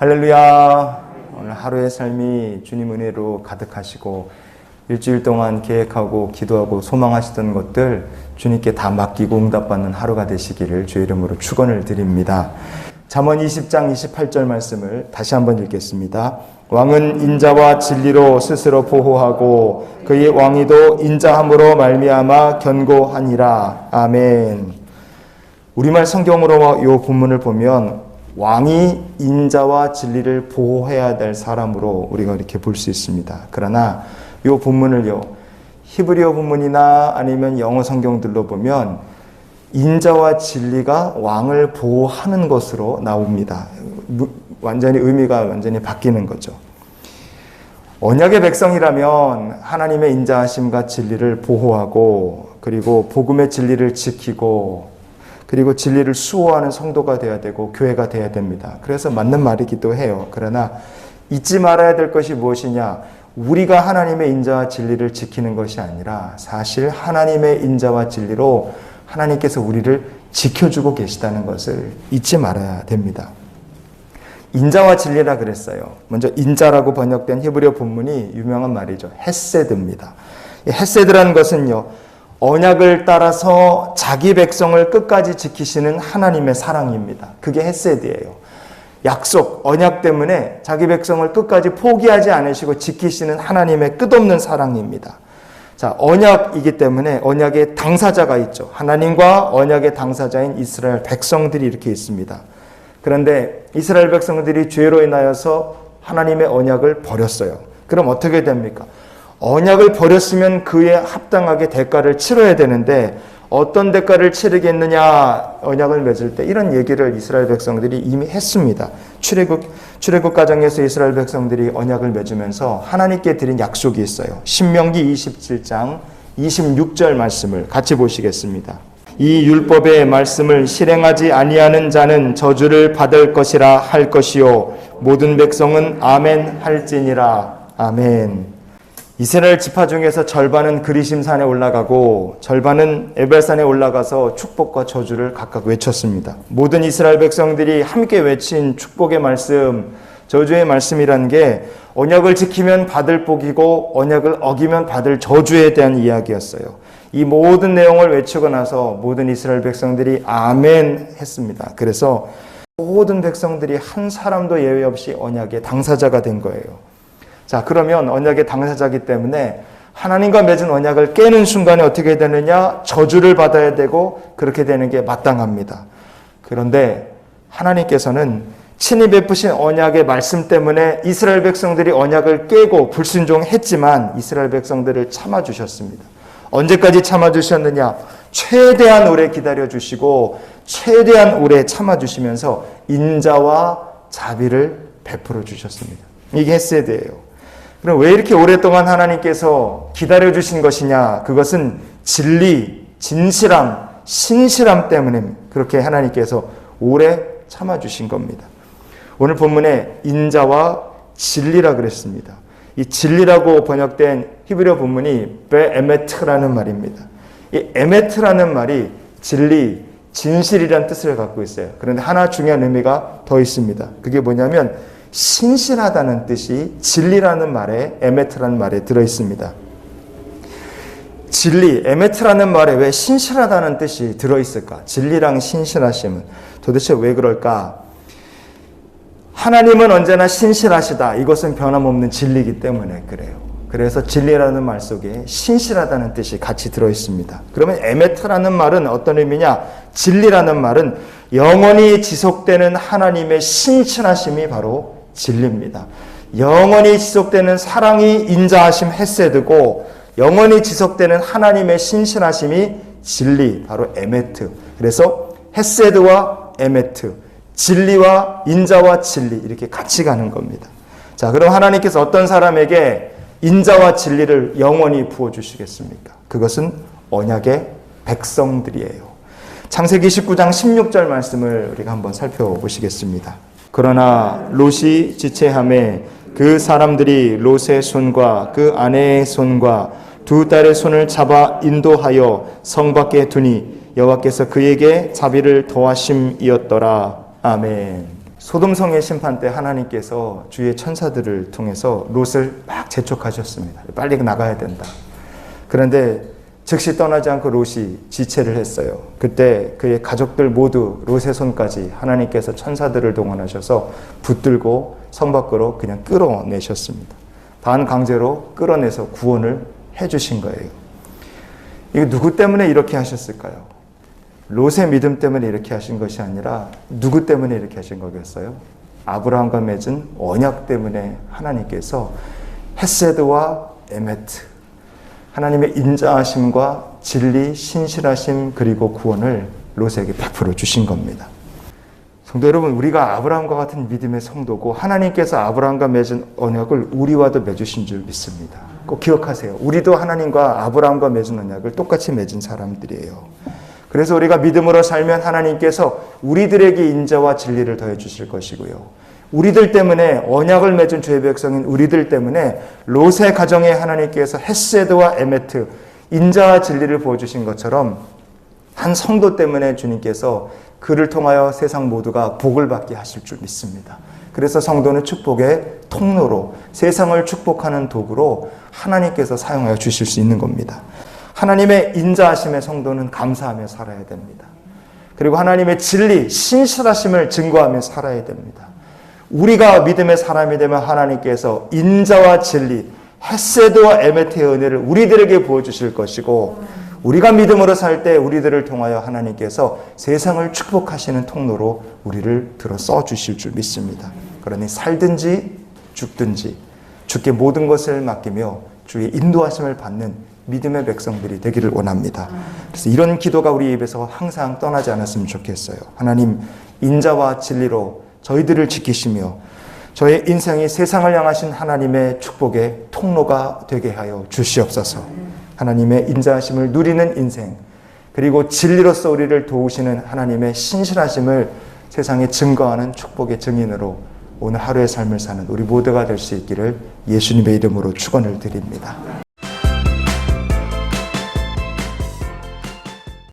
할렐루야. 오늘 하루의 삶이 주님 은혜로 가득하시고 일주일 동안 계획하고 기도하고 소망하시던 것들 주님께 다 맡기고 응답받는 하루가 되시기를 주의 이름으로 축원을 드립니다. 잠언 20장 28절 말씀을 다시 한번 읽겠습니다. 왕은 인자와 진리로 스스로 보호하고 그의 왕위도 인자함으로 말미암아 견고하니라. 아멘. 우리말 성경으로 이 본문을 보면 왕이 인자와 진리를 보호해야 될 사람으로 우리가 이렇게 볼 수 있습니다. 그러나 이 본문을요, 히브리어 본문이나 아니면 영어 성경들로 보면 인자와 진리가 왕을 보호하는 것으로 나옵니다. 완전히 의미가 완전히 바뀌는 거죠. 언약의 백성이라면 하나님의 인자하심과 진리를 보호하고 그리고 복음의 진리를 지키고 그리고 진리를 수호하는 성도가 되어야 되고 교회가 되어야 됩니다. 그래서 맞는 말이기도 해요. 그러나 잊지 말아야 될 것이 무엇이냐? 우리가 하나님의 인자와 진리를 지키는 것이 아니라 사실 하나님의 인자와 진리로 하나님께서 우리를 지켜주고 계시다는 것을 잊지 말아야 됩니다. 인자와 진리라 그랬어요. 먼저 인자라고 번역된 히브리어 본문이 유명한 말이죠. 헤세드입니다. 헤세드라는 것은요, 언약을 따라서 자기 백성을 끝까지 지키시는 하나님의 사랑입니다. 그게 헤세드예요. 약속, 언약 때문에 자기 백성을 끝까지 포기하지 않으시고 지키시는 하나님의 끝없는 사랑입니다. 자, 언약이기 때문에 언약의 당사자가 있죠. 하나님과 언약의 당사자인 이스라엘 백성들이 이렇게 있습니다. 그런데 이스라엘 백성들이 죄로 인하여서 하나님의 언약을 버렸어요. 그럼 어떻게 됩니까? 언약을 버렸으면 그에 합당하게 대가를 치러야 되는데 어떤 대가를 치르겠느냐, 언약을 맺을 때 이런 얘기를 이스라엘 백성들이 이미 했습니다. 출애굽 과정에서 이스라엘 백성들이 언약을 맺으면서 하나님께 드린 약속이 있어요. 신명기 27장 26절 말씀을 같이 보시겠습니다. 이 율법의 말씀을 실행하지 아니하는 자는 저주를 받을 것이라 할 것이요 모든 백성은 아멘 할지니라. 아멘. 이스라엘 지파 중에서 절반은 그리심산에 올라가고 절반은 에발산에 올라가서 축복과 저주를 각각 외쳤습니다. 모든 이스라엘 백성들이 함께 외친 축복의 말씀, 저주의 말씀이라는 게 언약을 지키면 받을 복이고 언약을 어기면 받을 저주에 대한 이야기였어요. 이 모든 내용을 외치고 나서 모든 이스라엘 백성들이 아멘 했습니다. 그래서 모든 백성들이 한 사람도 예외 없이 언약의 당사자가 된 거예요. 자, 그러면 언약의 당사자이기 때문에 하나님과 맺은 언약을 깨는 순간에 어떻게 되느냐? 저주를 받아야 되고 그렇게 되는 게 마땅합니다. 그런데 하나님께서는 친히 베푸신 언약의 말씀 때문에 이스라엘 백성들이 언약을 깨고 불순종했지만 이스라엘 백성들을 참아주셨습니다. 언제까지 참아주셨느냐? 최대한 오래 기다려주시고 최대한 오래 참아주시면서 인자와 자비를 베풀어 주셨습니다. 이게 헤세드예요. 그럼 왜 이렇게 오랫동안 하나님께서 기다려주신 것이냐? 그것은 진리, 진실함, 신실함 때문에 그렇게 하나님께서 오래 참아주신 겁니다. 오늘 본문에 인자와 진리라 그랬습니다. 이 진리라고 번역된 히브리어 본문이 베에메트라는 말입니다. 이 에메트라는 말이 진리, 진실이라는 뜻을 갖고 있어요. 그런데 하나 중요한 의미가 더 있습니다. 그게 뭐냐면 신실하다는 뜻이 진리라는 말에 에메트라는 말에 들어있습니다. 진리, 에메트라는 말에 왜 신실하다는 뜻이 들어있을까? 진리랑 신실하심은 도대체 왜 그럴까? 하나님은 언제나 신실하시다. 이것은 변함없는 진리이기 때문에 그래요. 그래서 진리라는 말 속에 신실하다는 뜻이 같이 들어있습니다. 그러면 에메트라는 말은 어떤 의미냐? 진리라는 말은 영원히 지속되는 하나님의 신실하심이 바로 진리입니다. 영원히 지속되는 사랑이 인자하심 헤세드고 영원히 지속되는 하나님의 신실하심이 진리, 바로 에메트. 그래서 헤세드와 에메트, 진리와 인자와 진리 이렇게 같이 가는 겁니다. 자, 그럼 하나님께서 어떤 사람에게 인자와 진리를 영원히 부어주시겠습니까? 그것은 언약의 백성들이에요. 창세기 19장 16절 말씀을 우리가 한번 살펴보시겠습니다. 그러나 롯이 지체함에 그 사람들이 롯의 손과 그 아내의 손과 두 딸의 손을 잡아 인도하여 성 밖에 두니 여호와께서 그에게 자비를 더하심이었더라. 아멘. 소돔성의 심판 때 하나님께서 주의 천사들을 통해서 롯을 막 재촉하셨습니다. 빨리 나가야 된다. 그런데 즉시 떠나지 않고 롯이 지체를 했어요. 그때 그의 가족들 모두 롯의 손까지 하나님께서 천사들을 동원하셔서 붙들고 성 밖으로 그냥 끌어내셨습니다. 반강제로 끌어내서 구원을 해주신 거예요. 이게 누구 때문에 이렇게 하셨을까요? 롯의 믿음 때문에 이렇게 하신 것이 아니라 누구 때문에 이렇게 하신 거겠어요? 아브라함과 맺은 언약 때문에 하나님께서 헤세드와 에메트, 하나님의 인자하심과 진리, 신실하심 그리고 구원을 롯에게 베풀어 주신 겁니다. 성도 여러분, 우리가 아브라함과 같은 믿음의 성도고 하나님께서 아브라함과 맺은 언약을 우리와도 맺으신 줄 믿습니다. 꼭 기억하세요. 우리도 하나님과 아브라함과 맺은 언약을 똑같이 맺은 사람들이에요. 그래서 우리가 믿음으로 살면 하나님께서 우리들에게 인자와 진리를 더해 주실 것이고요. 우리들 때문에 언약을 맺은 주의 백성인 우리들 때문에 롯의 가정에 하나님께서 헤세드와 에메트, 인자와 진리를 보여주신 것처럼 한 성도 때문에 주님께서 그를 통하여 세상 모두가 복을 받게 하실 줄 믿습니다. 그래서 성도는 축복의 통로로, 세상을 축복하는 도구로 하나님께서 사용하여 주실 수 있는 겁니다. 하나님의 인자하심의 성도는 감사하며 살아야 됩니다. 그리고 하나님의 진리, 신실하심을 증거하며 살아야 됩니다. 우리가 믿음의 사람이 되면 하나님께서 인자와 진리, 헤세드와 에메트의 은혜를 우리들에게 보여주실 것이고, 우리가 믿음으로 살 때 우리들을 통하여 하나님께서 세상을 축복하시는 통로로 우리를 들어 써주실 줄 믿습니다. 그러니 살든지 죽든지 주께 모든 것을 맡기며 주의 인도하심을 받는 믿음의 백성들이 되기를 원합니다. 그래서 이런 기도가 우리 입에서 항상 떠나지 않았으면 좋겠어요. 하나님, 인자와 진리로 저희들을 지키시며 저의 인생이 세상을 향하신 하나님의 축복의 통로가 되게 하여 주시옵소서. 하나님의 인자하심을 누리는 인생, 그리고 진리로서 우리를 도우시는 하나님의 신실하심을 세상에 증거하는 축복의 증인으로 오늘 하루의 삶을 사는 우리 모두가 될 수 있기를 예수님의 이름으로 축원을 드립니다.